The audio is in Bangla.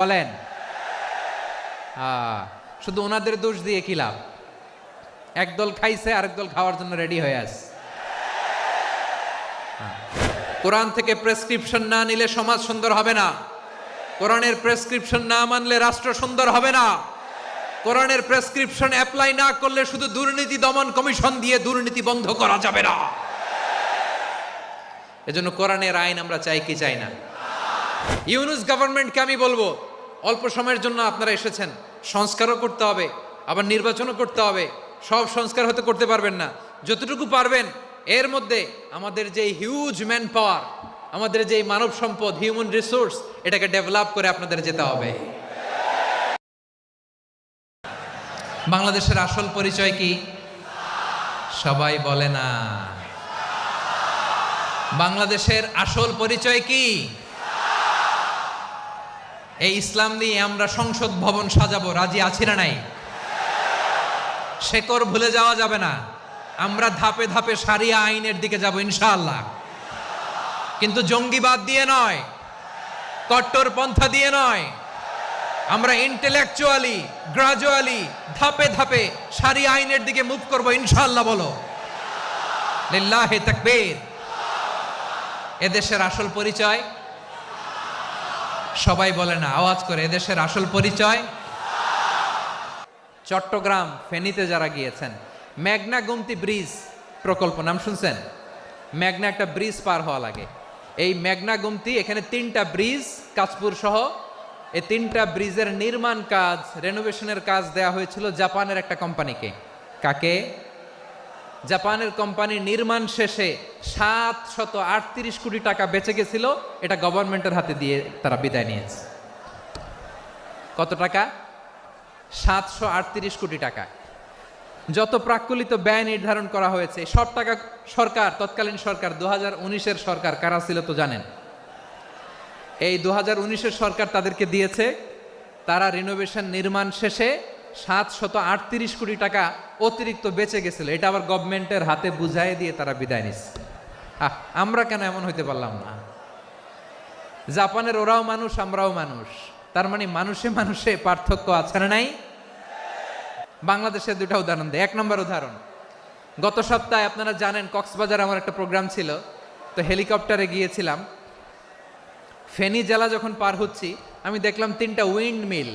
বলেন শুধু ওনাদের দোষ দিয়ে কি লাভ? একদল খাইছে আরেক দল খাওয়ার জন্য রেডি হয়ে আছে। কোরআন থেকে প্রেসক্রিপশন না নিলে সমাজ সুন্দর হবে না। কোরআনের প্রেসক্রিপশন না মানলে রাষ্ট্র সুন্দর হবে না। কোরআনের প্রেসক্রিপশন অ্যাপ্লাই না করলে শুধু দুর্নীতি দমন কমিশন দিয়ে দুর্নীতি বন্ধ করা যাবে না। এজন্য কোরআনের আইন আমরা চাই কি চাই না? ইউনুস গভর্নমেন্টকে আমি বলবো, অল্প সময়ের জন্য আপনারা এসেছেন, সংস্কারও করতে হবে, আবার নির্বাচনও করতে হবে। সব সংস্কার হতে করতে পারবেন না, যতটুকু পারবেন এর মধ্যে আমাদের যে হিউজ ম্যান পাওয়ার, আমাদের যে মানব সম্পদ, হিউম্যান রিসোর্স, এটাকে ডেভেলপ করে আপনাদের যেতে হবে। বাংলাদেশের আসল পরিচয় কি? সবাই বলে না। বাংলাদেশের আসল পরিচয় কি? এই ইসলাম নিয়ে আমরা সংসদ ভবন সাজাবো, রাজি আছি না নাই? শেকড় ভুলে যাওয়া যাবে না। আমরা ধাপে ধাপে শারিয়া আইনের দিকে যাব ইনশাআল্লাহ, কিন্তু জঙ্গিবাদ দিয়ে নয়, কট্টরপন্থা দিয়ে নয়। আমরা ইন্টেলেকচুয়ালি গ্রাজুয়ালি ধাপে ধাপে শারিয়া আইনের দিকে মুভ করব ইনশাআল্লাহ। বলো লিল্লাহি তাকবীর। এদেশের আসল পরিচয় সবাই বলে না, আওয়াজ করে, এদেশের আসল পরিচয়। চট্টগ্রাম ফেনীতে যারা গিয়েছেন, মেঘনা গুমতি ব্রিজ প্রকল্প নাম শুনছেন? মেঘনা একটা ব্রিজ পার হওয়া লাগে। এই মেঘনা গুমতি, এখানে 3টা ব্রিজ কাঁচপুর সহ, এই 3টা ব্রিজের নির্মাণ কাজ, রেনোভেশনের কাজ দেয়া হয়েছিল জাপানের একটা কোম্পানিকে। কাকে? জাপানের কোম্পানি। নির্মাণ শেষে 738 কোটি টাকা বেঁচে গেছিল, এটা গভর্নমেন্টের হাতে দিয়ে তারা বিদায় নিয়েছে। কত টাকা? 738 কোটি টাকা। যত প্রাক্কলিত ব্যয় নির্ধারণ করা হয়েছে সব টাকা সরকার, তৎকালীন সরকার 2019-এর সরকার, কারা ছিল তো জানেন? এই 2019-এর সরকার তাদেরকে দিয়েছে। তারা রিনোভেশন নির্মাণ শেষে 738 কোটি টাকা অতিরিক্ত বেঁচে গেছিল, এটা আবার গভর্নমেন্টের হাতে বুঝাই দিয়ে তারা বিদায় নিচ্ছে। আমরা কেন এমন হইতে পারলাম না? জাপানের ওরাও মানুষ, আমরাও মানুষ, তার মানে মানুষে মানুষে পার্থক্য আছে না নাই? বাংলাদেশের 2টা উদাহরণ দেয়। 1 নম্বর উদাহরণ, গত সপ্তাহে আপনারা জানেন কক্সবাজার আমার একটা প্রোগ্রাম ছিল, তো হেলিকপ্টারে গিয়েছিলাম। ফেনী জেলা যখন পার হচ্ছি, আমি দেখলাম 3টা উইন্ড মিল